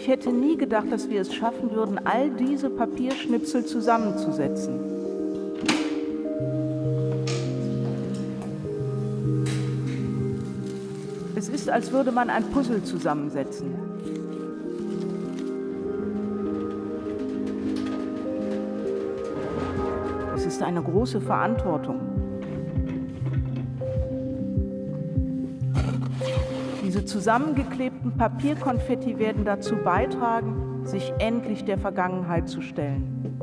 Ich hätte nie gedacht, dass wir es schaffen würden, all diese Papierschnipsel zusammenzusetzen. Es ist, als würde man ein Puzzle zusammensetzen. Es ist eine große Verantwortung. Diese zusammengeklebten Papierkonfetti werden dazu beitragen, sich endlich der Vergangenheit zu stellen.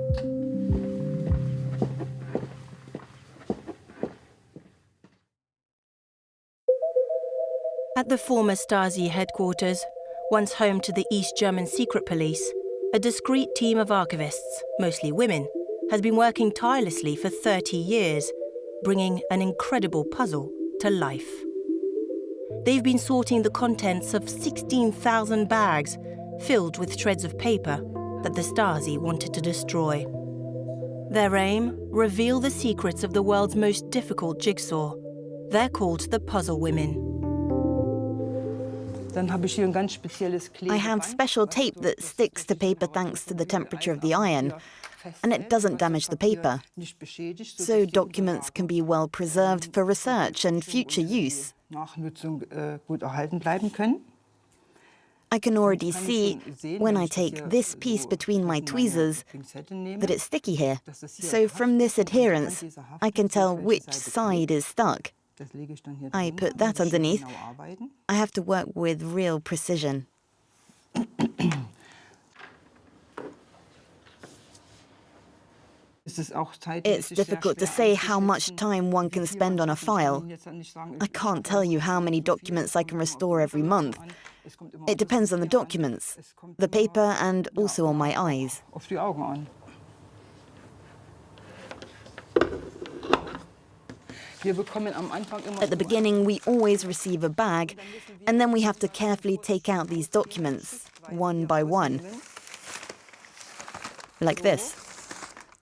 At the former Stasi headquarters, once home to the East German secret police, a discreet team of archivists, mostly women, has been working tirelessly for 30 years, bringing an incredible puzzle to life. They've been sorting the contents of 16,000 bags filled with shreds of paper that the Stasi wanted to destroy. Their aim? Reveal the secrets of the world's most difficult jigsaw. They're called the Puzzle Women. I have special tape that sticks to paper thanks to the temperature of the iron, and it doesn't damage the paper. So documents can be well preserved for research and future use. I can already see, when I take this piece between my tweezers, that it's sticky here. So from this adherence, I can tell which side is stuck. I put that underneath. I have to work with real precision. It's difficult to say how much time one can spend on a file. I can't tell you how many documents I can restore every month. It depends on the documents, the paper, and also on my eyes. At the beginning, we always receive a bag, and then we have to carefully take out these documents, one by one, like this.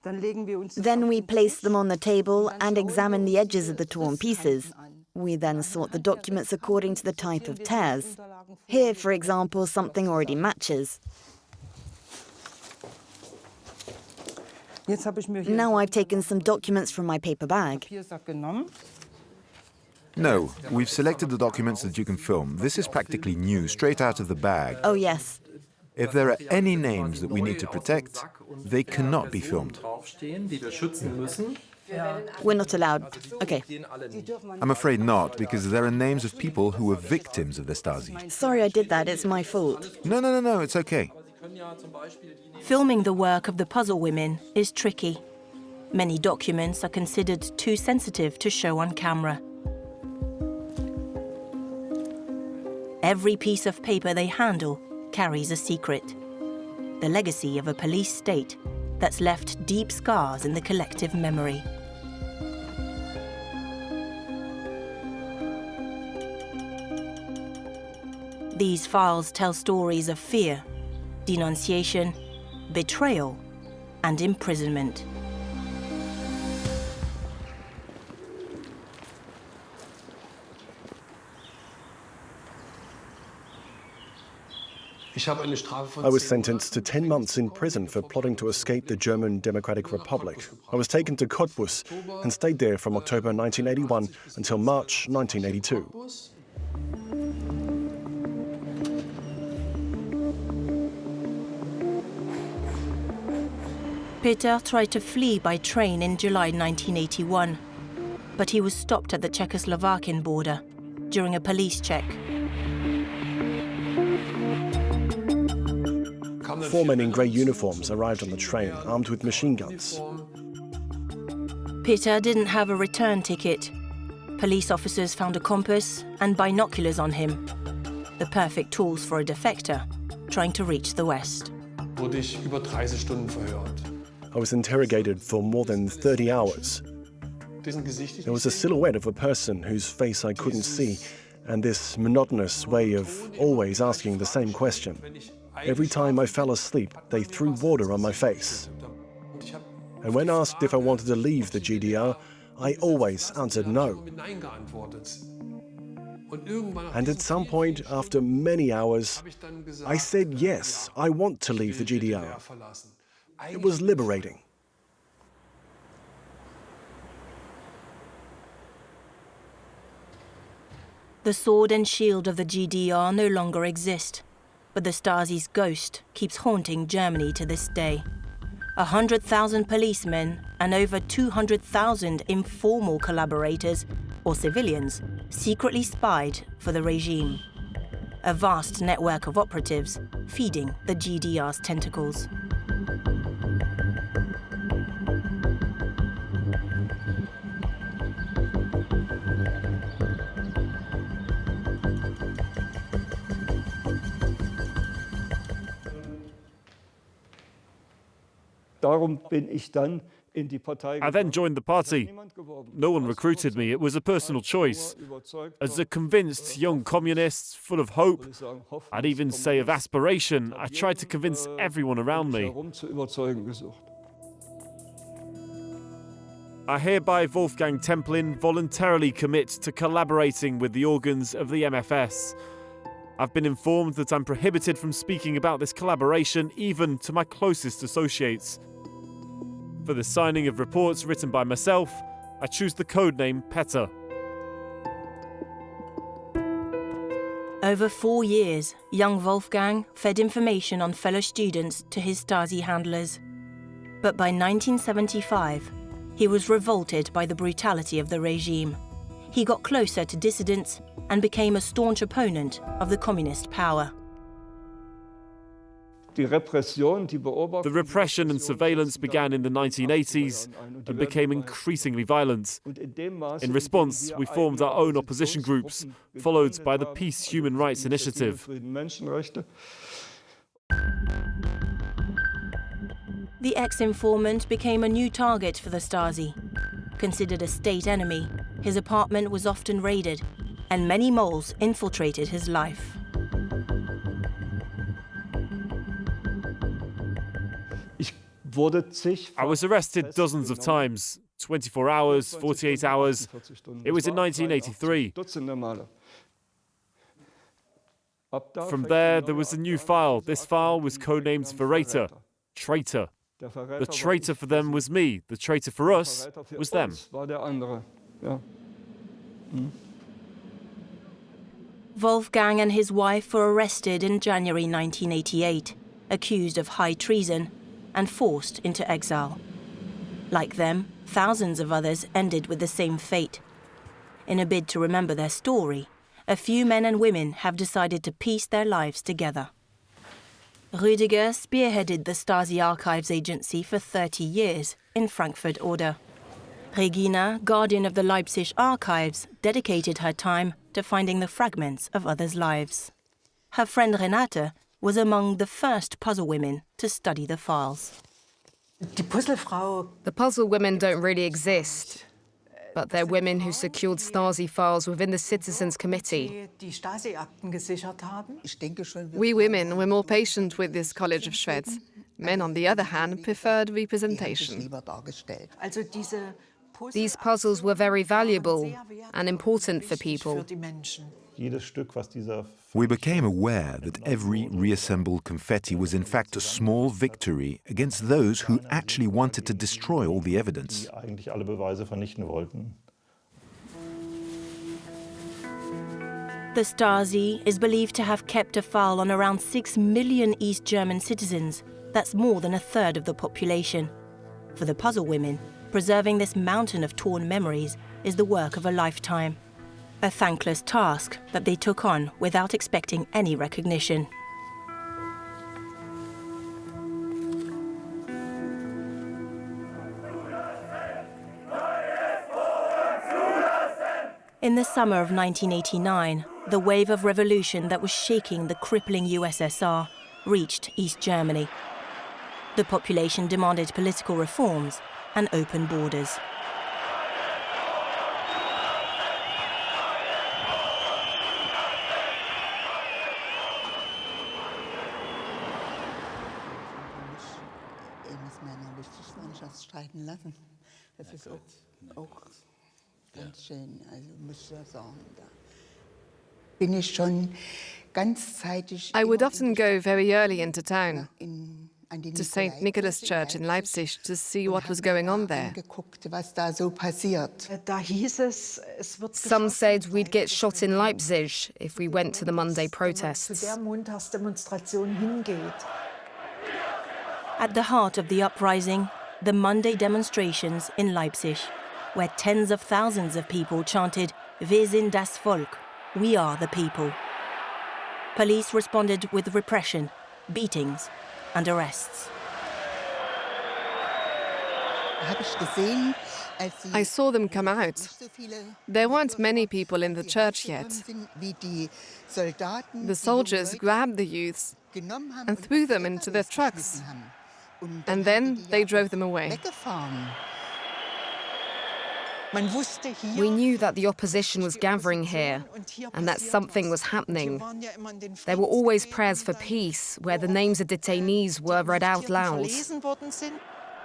Then we place them on the table and examine the edges of the torn pieces. We then sort the documents according to the type of tears. Here, for example, something already matches. Now I've taken some documents from my paper bag. No, we've selected the documents that you can film. This is practically new, straight out of the bag. Oh, yes. If there are any names that we need to protect, they cannot be filmed. We're not allowed. Okay. I'm afraid not, because there are names of people who were victims of the Stasi. Sorry I did that, it's my fault. No, it's okay. Filming the work of the Puzzle Women is tricky. Many documents are considered too sensitive to show on camera. Every piece of paper they handle carries a secret. The legacy of a police state that's left deep scars in the collective memory. These files tell stories of fear, denunciation, betrayal, and imprisonment. I was sentenced to 10 months in prison for plotting to escape the German Democratic Republic. I was taken to Cottbus and stayed there from October 1981 until March 1982. Peter tried to flee by train in July 1981, but he was stopped at the Czechoslovakian border during a police check. 4 men in grey uniforms arrived on the train, armed with machine guns. Peter didn't have a return ticket. Police officers found a compass and binoculars on him, the perfect tools for a defector trying to reach the West. I was interrogated for more than 30 hours. There was a silhouette of a person whose face I couldn't see, and this monotonous way of always asking the same question. Every time I fell asleep, they threw water on my face. And when asked if I wanted to leave the GDR, I always answered no. And at some point, after many hours, I said, yes, I want to leave the GDR. It was liberating. The sword and shield of the GDR no longer exist, but the Stasi's ghost keeps haunting Germany to this day. 100,000 policemen and over 200,000 informal collaborators or civilians secretly spied for the regime. A vast network of operatives feeding the GDR's tentacles. I then joined the party. No one recruited me, it was a personal choice. As a convinced young communist, full of hope, I'd even say of aspiration, I tried to convince everyone around me. I hereby, Wolfgang Templin, voluntarily commit to collaborating with the organs of the MFS. I've been informed that I'm prohibited from speaking about this collaboration even to my closest associates. For the signing of reports written by myself, I choose the codename Petter. Over 4 years, young Wolfgang fed information on fellow students to his Stasi handlers. But by 1975, he was revolted by the brutality of the regime. He got closer to dissidents and became a staunch opponent of the communist power. The repression and surveillance began in the 1980s and became increasingly violent. In response, we formed our own opposition groups, followed by the Peace Human Rights Initiative. The ex-informant became a new target for the Stasi. Considered a state enemy, his apartment was often raided, and many moles infiltrated his life. I was arrested dozens of times, 24 hours, 48 hours. It was in 1983. From there was a new file. This file was codenamed Verräter, traitor. The traitor for them was me. The traitor for us was them. Wolfgang and his wife were arrested in January 1988, accused of high treason and forced into exile. Like them, thousands of others ended with the same fate. In a bid to remember their story, a few men and women have decided to piece their lives together. Rüdiger spearheaded the Stasi Archives Agency for 30 years in Frankfurt-Oder. Regina, guardian of the Leipzig archives, dedicated her time to finding the fragments of others' lives. Her friend Renate was among the first puzzle women to study the files. The puzzle women don't really exist, but they're women who secured Stasi files within the Citizens' Committee. We women were more patient with this College of Shreds. Men, on the other hand, preferred representation. These puzzles were very valuable and important for people. We became aware that every reassembled confetti was in fact a small victory against those who actually wanted to destroy all the evidence. The Stasi is believed to have kept a file on around 6 million East German citizens. That's more than a third of the population. For the puzzle women, preserving this mountain of torn memories is the work of a lifetime. A thankless task that they took on without expecting any recognition. In the summer of 1989, the wave of revolution that was shaking the crippling USSR reached East Germany. The population demanded political reforms and open borders. I would often go very early into town, to St. Nicholas Church in Leipzig, to see what was going on there. Some said we'd get shot in Leipzig if we went to the Monday protests. At the heart of the uprising, the Monday demonstrations in Leipzig, where tens of thousands of people chanted "Wir sind das Volk," we are the people. Police responded with repression, beatings, and arrests. I saw them come out. There weren't many people in the church yet. The soldiers grabbed the youths and threw them into their trucks. And then they drove them away. We knew that the opposition was gathering here and that something was happening. There were always prayers for peace, where the names of detainees were read out loud.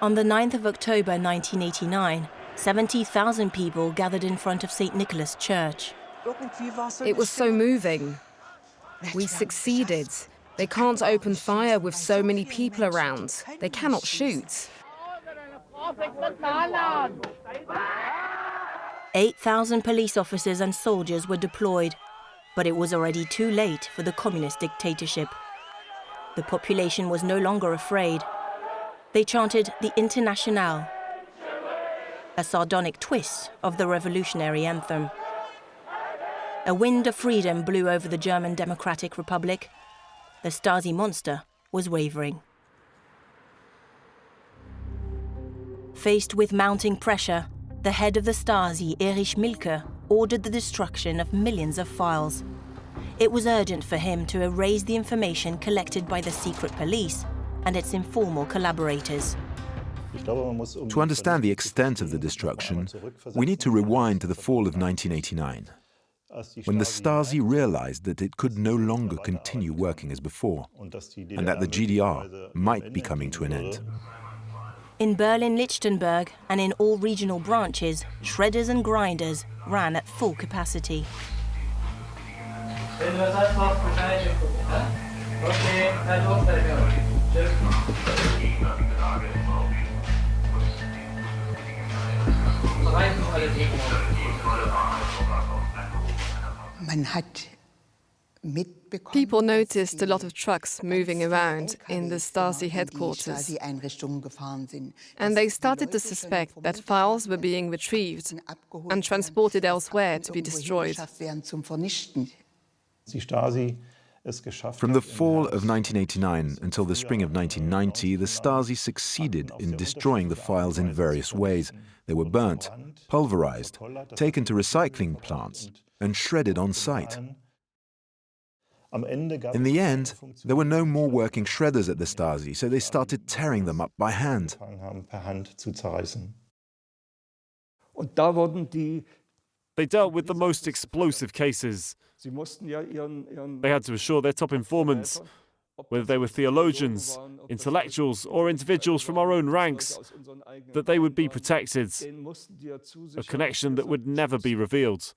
On the 9th of October 1989, 70,000 people gathered in front of St. Nicholas Church. It was so moving. We succeeded. They can't open fire with so many people around. They cannot shoot. 8,000 police officers and soldiers were deployed, but it was already too late for the communist dictatorship. The population was no longer afraid. They chanted the Internationale, a sardonic twist of the revolutionary anthem. A wind of freedom blew over the German Democratic Republic. The Stasi monster was wavering. Faced with mounting pressure, the head of the Stasi, Erich Mielke, ordered the destruction of millions of files. It was urgent for him to erase the information collected by the secret police and its informal collaborators. To understand the extent of the destruction, we need to rewind to the fall of 1989, when the Stasi realized that it could no longer continue working as before, and that the GDR might be coming to an end. In Berlin-Lichtenberg and in all regional branches, shredders and grinders ran at full capacity. People noticed a lot of trucks moving around in the Stasi headquarters. And they started to suspect that files were being retrieved and transported elsewhere to be destroyed. From the fall of 1989 until the spring of 1990, the Stasi succeeded in destroying the files in various ways. They were burnt, pulverized, taken to recycling plants, and shredded on site. In the end, there were no more working shredders at the Stasi, so they started tearing them up by hand. They dealt with the most explosive cases. They had to assure their top informants, whether they were theologians, intellectuals, or individuals from our own ranks, that they would be protected, a connection that would never be revealed.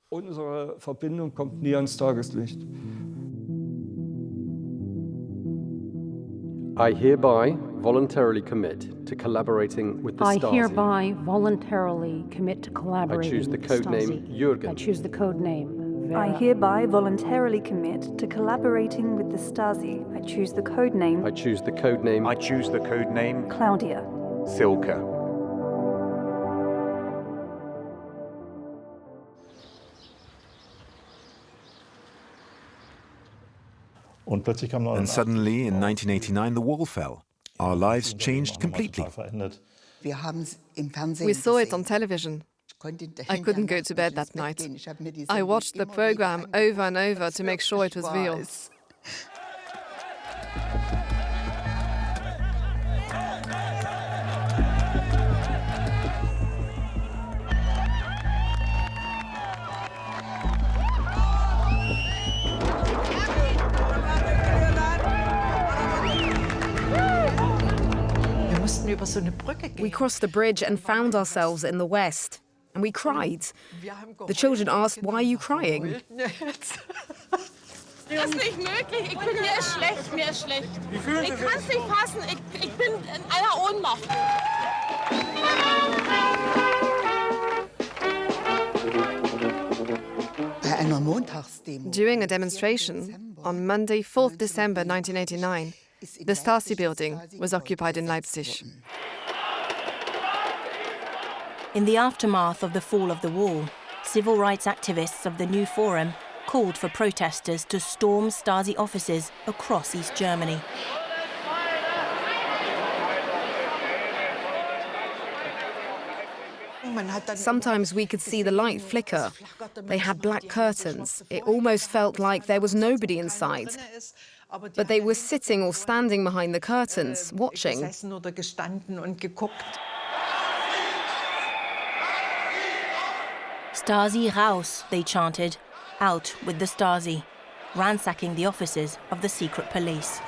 I hereby voluntarily commit to collaborating with the Stasi. I hereby voluntarily commit to collaborating with the Stasi. I choose the code name Jürgen. I choose the code name Vera. I hereby voluntarily commit to collaborating with the Stasi. I choose the code name. I choose the code name. I choose the code name Claudia. Silke. And suddenly, in 1989, the wall fell. Our lives changed completely. We saw it on television. I couldn't go to bed that night. I watched the program over and over to make sure it was real. We crossed the bridge and found ourselves in the West. And we cried. The children asked, "Why are you crying?" Das ist nicht möglich. Mir ist schlecht, mir ist schlecht. Ich kann es nicht fassen. Ich bin in einer Ohnmacht. During a demonstration on Monday, 4th December 1989, the Stasi building was occupied in Leipzig. In the aftermath of the fall of the wall, civil rights activists of the New Forum called for protesters to storm Stasi offices across East Germany. Sometimes we could see the light flicker. They had black curtains. It almost felt like there was nobody inside. But they were sitting or standing behind the curtains, watching. Stasi raus, they chanted, out with the Stasi, ransacking the offices of the secret police.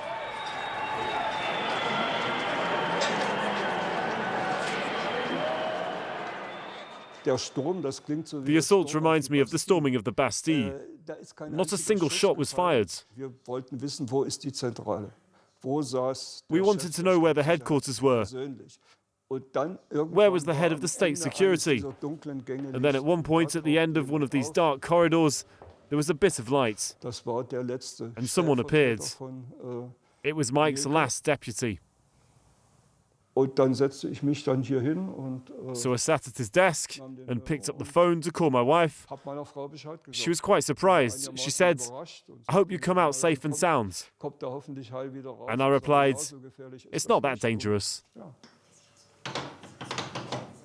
The assault reminds me of the storming of the Bastille. Not a single shot was fired. We wanted to know where the headquarters were. Where was the head of the state security? And then at one point at the end of one of these dark corridors, there was a bit of light. And someone appeared. It was Mike's last deputy. So I sat at his desk and picked up the phone to call my wife. She was quite surprised. She said, "I hope you come out safe and sound." And I replied, "It's not that dangerous."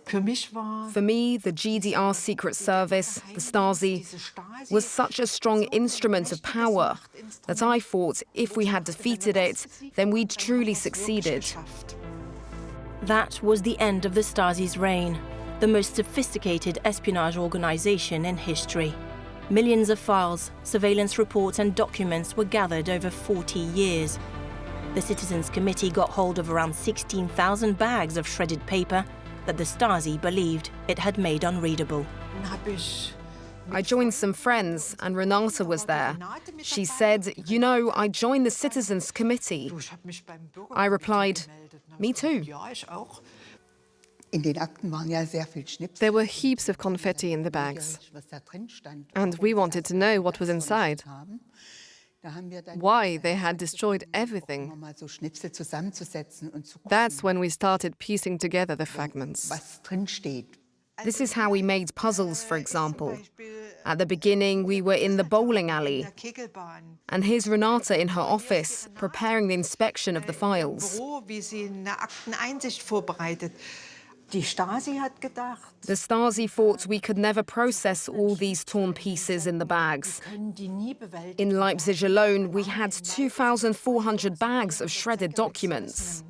For me, the GDR Secret Service, the Stasi, was such a strong instrument of power that I thought if we had defeated it, then we'd truly succeeded. That was the end of the Stasi's reign, the most sophisticated espionage organization in history. Millions of files, surveillance reports and documents were gathered over 40 years. The Citizens Committee got hold of around 16,000 bags of shredded paper that the Stasi believed it had made unreadable. I joined some friends and Renata was there. She said, "You know, I joined the Citizens Committee." I replied, "Me too." There were heaps of confetti in the bags, and we wanted to know what was inside, why they had destroyed everything. That's when we started piecing together the fragments. This is how we made puzzles, for example. At the beginning, we were in the bowling alley, and here's Renata in her office, preparing the inspection of the files. The Stasi thought we could never process all these torn pieces in the bags. In Leipzig alone, we had 2,400 bags of shredded documents.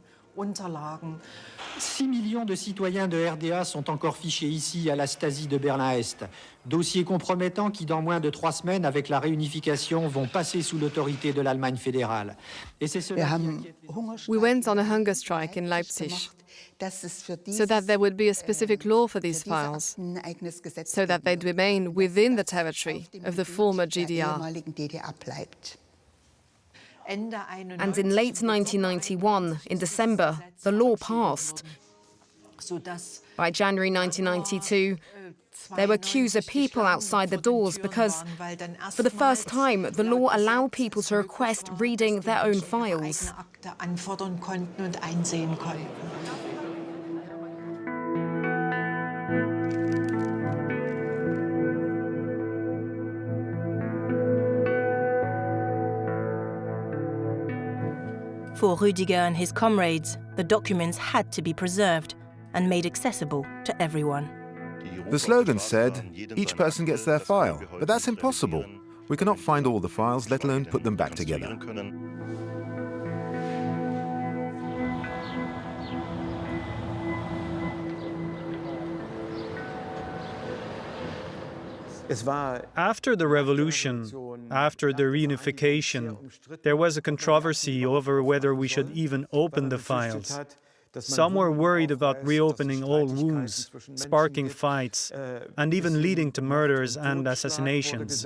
6 millions de citoyens de RDA sont encore fichés ici à la Stasi de Berlin-Est. Dossiers compromettants qui, dans moins de 3 semaines, avec la réunification, vont passer sous l'autorité de l'Allemagne fédérale. Et c'est cela We went on a hunger strike in Leipzig so that there would be a specific law for these files, so that they'd remain within the territory of the former GDR. And in late 1991, in December, the law passed. By January 1992, there were queues of people outside the doors because, for the first time, the law allowed people to request reading their own files. For Rüdiger and his comrades, the documents had to be preserved and made accessible to everyone. The slogan said, "Each person gets their file," but that's impossible. We cannot find all the files, let alone put them back together. After the revolution, after the reunification, there was a controversy over whether we should even open the files. Some were worried about reopening old wounds, sparking fights, and even leading to murders and assassinations.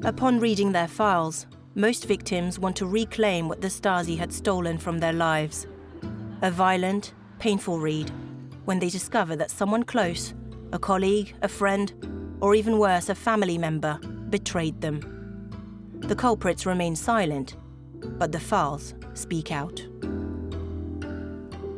Upon reading their files, most victims want to reclaim what the Stasi had stolen from their lives. A violent, painful read when they discover that someone close, a colleague, a friend, or even worse, a family member, betrayed them. The culprits remain silent, but the files speak out.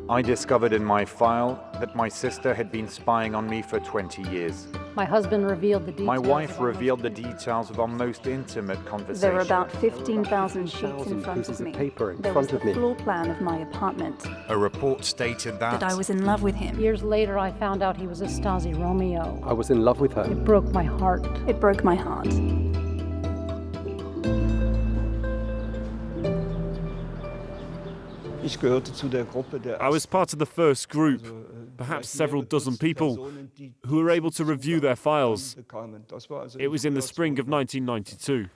I discovered in my file that my sister had been spying on me for 20 years. My husband revealed the details. My wife revealed the details of our most intimate conversation. There were about 15,000 sheets in front of me. There was the floor plan of my apartment. A report stated that I was in love with him. Years later, I found out he was a Stasi Romeo. I was in love with her. It broke my heart. It broke my heart. I was part of the first group, perhaps several dozen people, who were able to review their files. It was in the spring of 1992.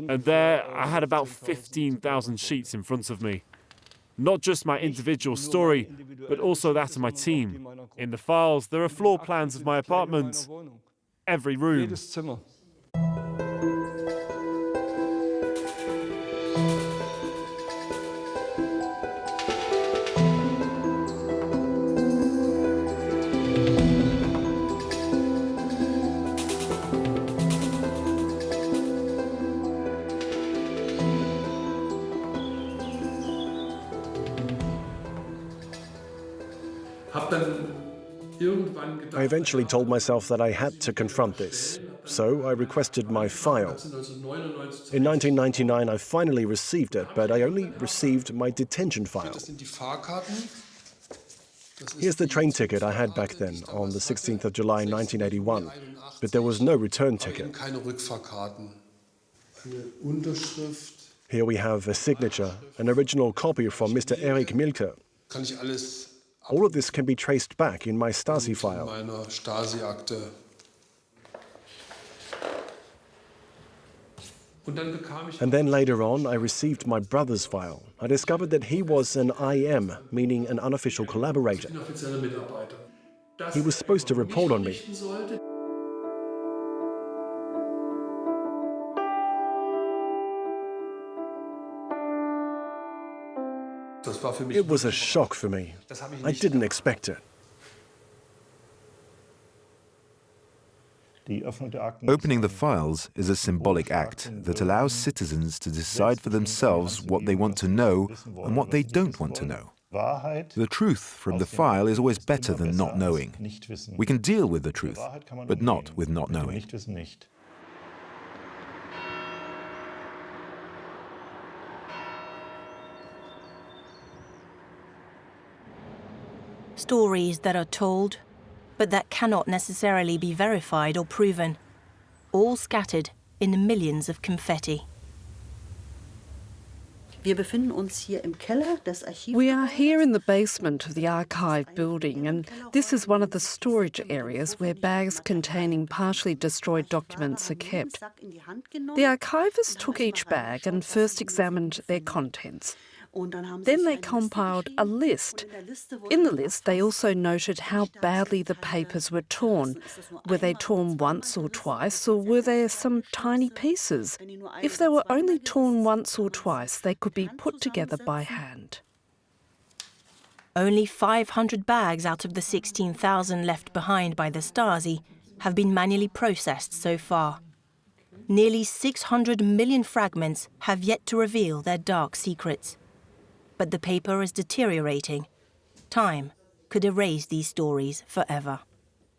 And there I had about 15,000 sheets in front of me. Not just my individual story, but also that of my team. In the files, there are floor plans of my apartment, every room. I eventually told myself that I had to confront this, so I requested my file. In 1999, I finally received it, but I only received my detention file. Here's the train ticket I had back then, on the 16th of July 1981, but there was no return ticket. Here we have a signature, an original copy from Mr. Erich Milke. All of this can be traced back in my Stasi file. And then later on, I received my brother's file. I discovered that he was an IM, meaning an unofficial collaborator. He was supposed to report on me. It was a shock for me. I didn't expect it. Opening the files is a symbolic act that allows citizens to decide for themselves what they want to know and what they don't want to know. The truth from the file is always better than not knowing. We can deal with the truth, but not with not knowing. Stories that are told, but that cannot necessarily be verified or proven, all scattered in millions of confetti. We are here in the basement of the archive building, and this is one of the storage areas where bags containing partially destroyed documents are kept. The archivists took each bag and first examined their contents. Then they compiled a list. In the list, they also noted how badly the papers were torn. Were they torn once or twice, or were there some tiny pieces? If they were only torn once or twice, they could be put together by hand. Only 500 bags out of the 16,000 left behind by the Stasi have been manually processed so far. Nearly 600 million fragments have yet to reveal their dark secrets. But the paper is deteriorating. Time could erase these stories forever.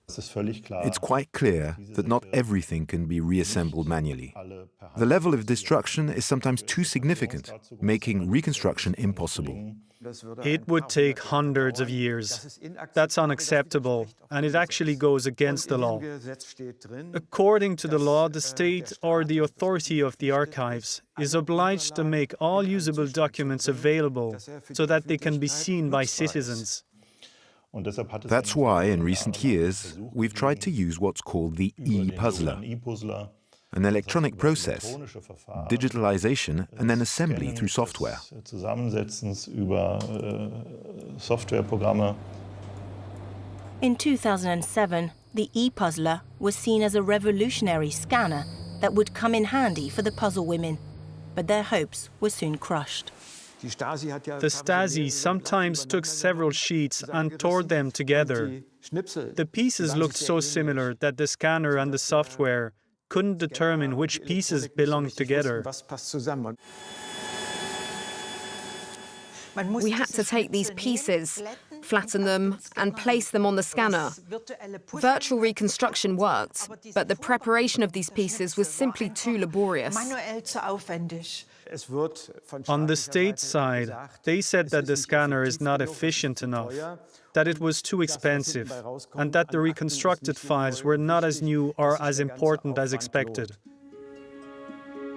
It's quite clear that not everything can be reassembled manually. The level of destruction is sometimes too significant, making reconstruction impossible. It would take hundreds of years. That's unacceptable, and it actually goes against the law. According to the law, the state or the authority of the archives is obliged to make all usable documents available so that they can be seen by citizens. That's why, in recent years, we've tried to use what's called the e-puzzler, an electronic process, digitalization and then assembly through software. In 2007, The e-puzzler was seen as a revolutionary scanner that would come in handy for the puzzle women, but their hopes were soon crushed. The Stasi sometimes took several sheets and tore them together. The pieces looked so similar that the scanner and the software couldn't determine which pieces belonged together. We had to take these pieces, flatten them, and place them on the scanner. Virtual reconstruction worked, but the preparation of these pieces was simply too laborious. On the state side, they said that the scanner is not efficient enough, that it was too expensive, and that the reconstructed files were not as new or as important as expected.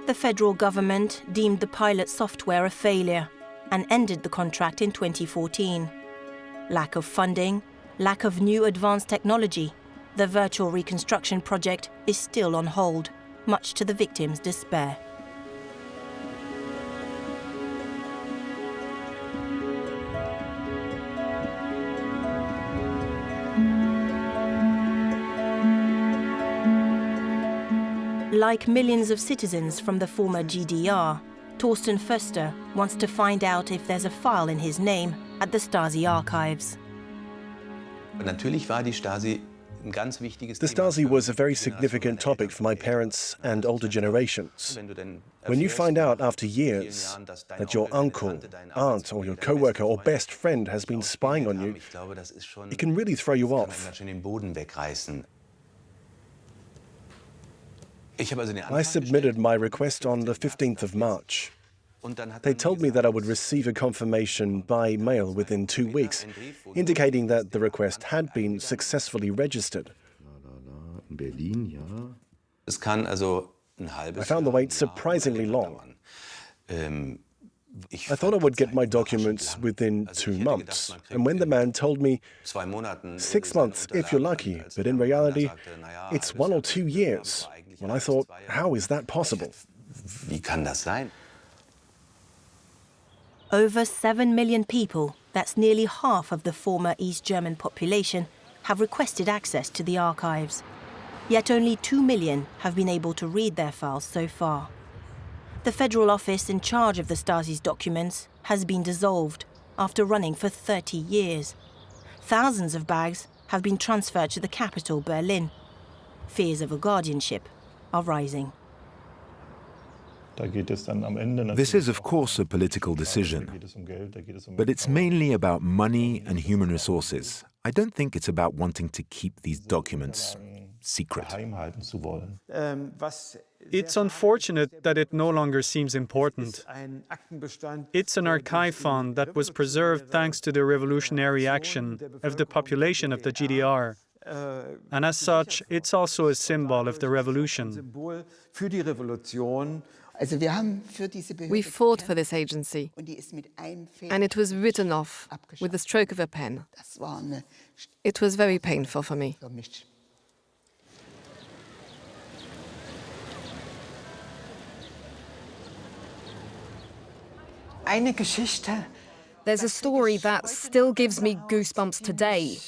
The federal government deemed the pilot software a failure and ended the contract in 2014. Lack of funding, lack of new advanced technology, the virtual reconstruction project is still on hold, much to the victims' despair. Like millions of citizens from the former GDR, Thorsten Foester wants to find out if there's a file in his name at the Stasi archives. The Stasi was a very significant topic for my parents and older generations. When you find out after years that your uncle, aunt, or your co-worker or best friend has been spying on you, it can really throw you off. I submitted my request on the 15th of March. They told me that I would receive a confirmation by mail within 2 weeks, indicating that the request had been successfully registered. I found the wait surprisingly long. I thought I would get my documents within 2 months, and when the man told me 6 months if you're lucky, but in reality it's 1 or 2 years, well, I thought, how is that possible? Over 7 million people, that's nearly half of the former East German population, have requested access to the archives. Yet only 2 million have been able to read their files so far. The federal office in charge of the Stasi's documents has been dissolved after running for 30 years. Thousands of bags have been transferred to the capital, Berlin. Fears of a guardianship are rising. This is, of course, a political decision, but it's mainly about money and human resources. I don't think it's about wanting to keep these documents secret. It's unfortunate that it no longer seems important. It's an archive fund that was preserved thanks to the revolutionary action of the population of the GDR. And as such, it's also a symbol of the revolution. We fought for this agency, and it was written off with the stroke of a pen. It was very painful for me. There's a story that still gives me goosebumps today.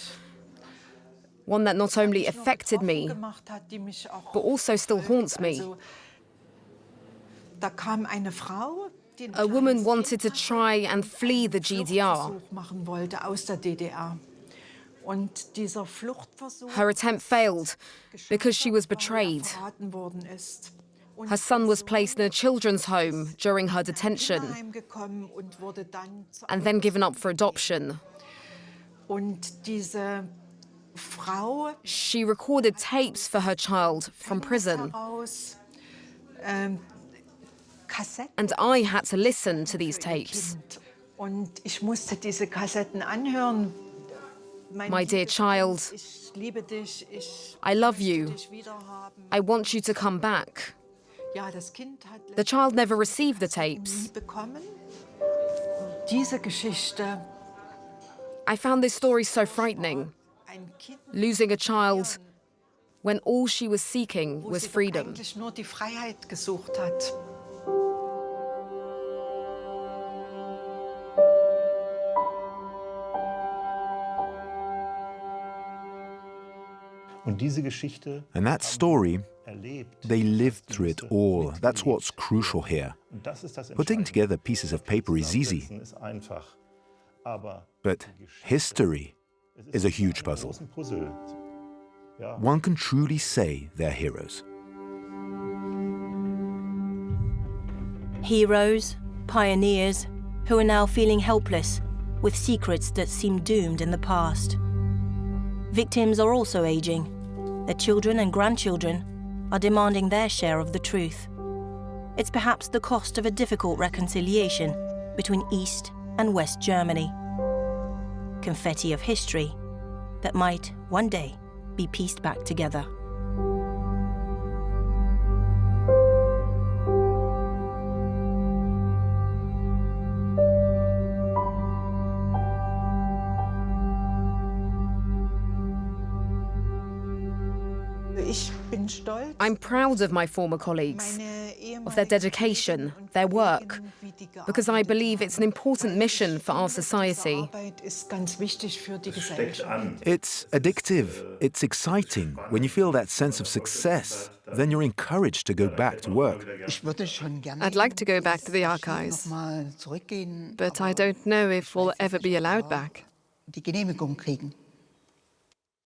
One that not only affected me, but also still haunts me. A woman wanted to try and flee the GDR. Her attempt failed because she was betrayed. Her son was placed in a children's home during her detention and then given up for adoption. She recorded tapes for her child from prison. And I had to listen to these tapes. My dear child, I love you. I want you to come back. The child never received the tapes. I found this story so frightening. Losing a child when all she was seeking was freedom. And that story, they lived through it all. That's what's crucial here. Putting together pieces of paper is easy, but history is a huge puzzle. One can truly say they're heroes. Heroes, pioneers, who are now feeling helpless with secrets that seemed doomed in the past. Victims are also aging. Their children and grandchildren are demanding their share of the truth. It's perhaps the cost of a difficult reconciliation between East and West Germany. Confetti of history that might one day be pieced back together. I'm proud of my former colleagues, of their dedication, their work, because I believe it's an important mission for our society. It's addictive, it's exciting. When you feel that sense of success, then you're encouraged to go back to work. I'd like to go back to the archives, but I don't know if we'll ever be allowed back.